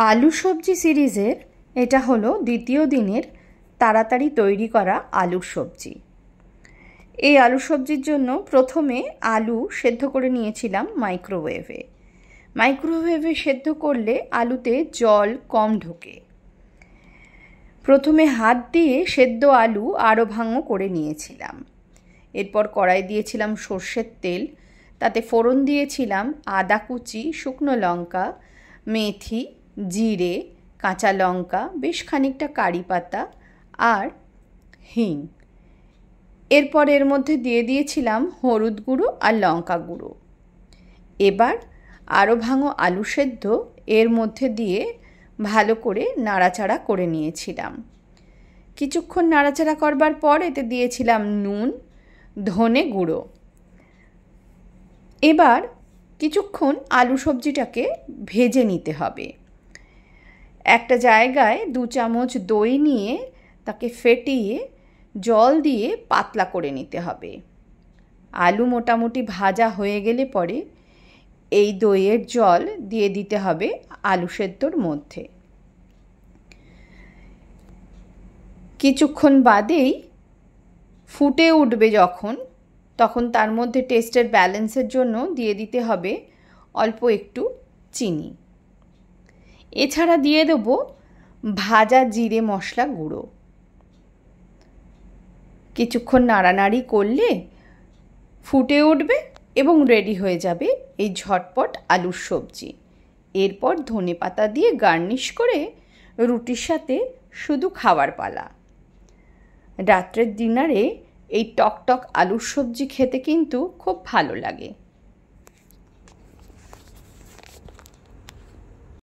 আলু সবজি সিরিজের এটা হলো দ্বিতীয় দিনের তাড়াতাড়ি তৈরি করা আলুর সবজি। এই আলু সবজির জন্য প্রথমে আলু সেদ্ধ করে নিয়েছিলাম মাইক্রোওয়েভে সেদ্ধ করলে আলুতে জল কম ঢোকে। প্রথমে হাত দিয়ে সেদ্ধ আলু আরও ভাঙো করে নিয়েছিলাম। এরপর কড়াই দিয়েছিলাম সর্ষের তেল, তাতে ফোড়ন দিয়েছিলাম আদা কুচি, শুকনো লঙ্কা, মেথি, জিরে, কাঁচা লঙ্কা, বেশ খানিকটা কারি পাতা আর হিং। এরপর এর মধ্যে দিয়ে দিয়েছিলাম হলুদ গুঁড়ো আর লঙ্কা গুঁড়ো। এবার আরও ভাঙো আলু সেদ্ধ এর মধ্যে দিয়ে ভালো করে নাড়াচাড়া করে নিয়েছিলাম। কিছুক্ষণ নাড়াচাড়া করবার পর এতে দিয়েছিলাম নুন, ধনে গুঁড়ো। এবার কিছুক্ষণ আলু সবজিটাকে ভেজে নিতে হবে। একটা জায়গায় 2 চামচ দই নিয়ে তাকে ফেটিয়ে জল দিয়ে পাতলা করে নিতে হবে। আলু মোটামুটি ভাজা হয়ে গেলে পরে এই দইয়ের জল দিয়ে দিতে হবে আলু সেদ্ধর মধ্যে। কিছুক্ষণ বাদেই ফুটে উঠবে যখন, তখন তার মধ্যে টেস্টের ব্যালেন্সের জন্য দিয়ে দিতে হবে অল্প একটু চিনি। এছাড়া দিয়ে দেবো ভাজা জিরে মশলা গুঁড়ো। কিছুক্ষণ নাড়ানাড়ি করলে ফুটে উঠবে এবং রেডি হয়ে যাবে এই ঝটপট আলুর সবজি। এরপর ধনেপাতা দিয়ে গার্নিশ করে রুটির সাথে শুধু খাওয়ার পালা। রাত্রের ডিনারে এই টকটক আলুর সবজি খেতে কিন্তু খুব ভালো লাগে।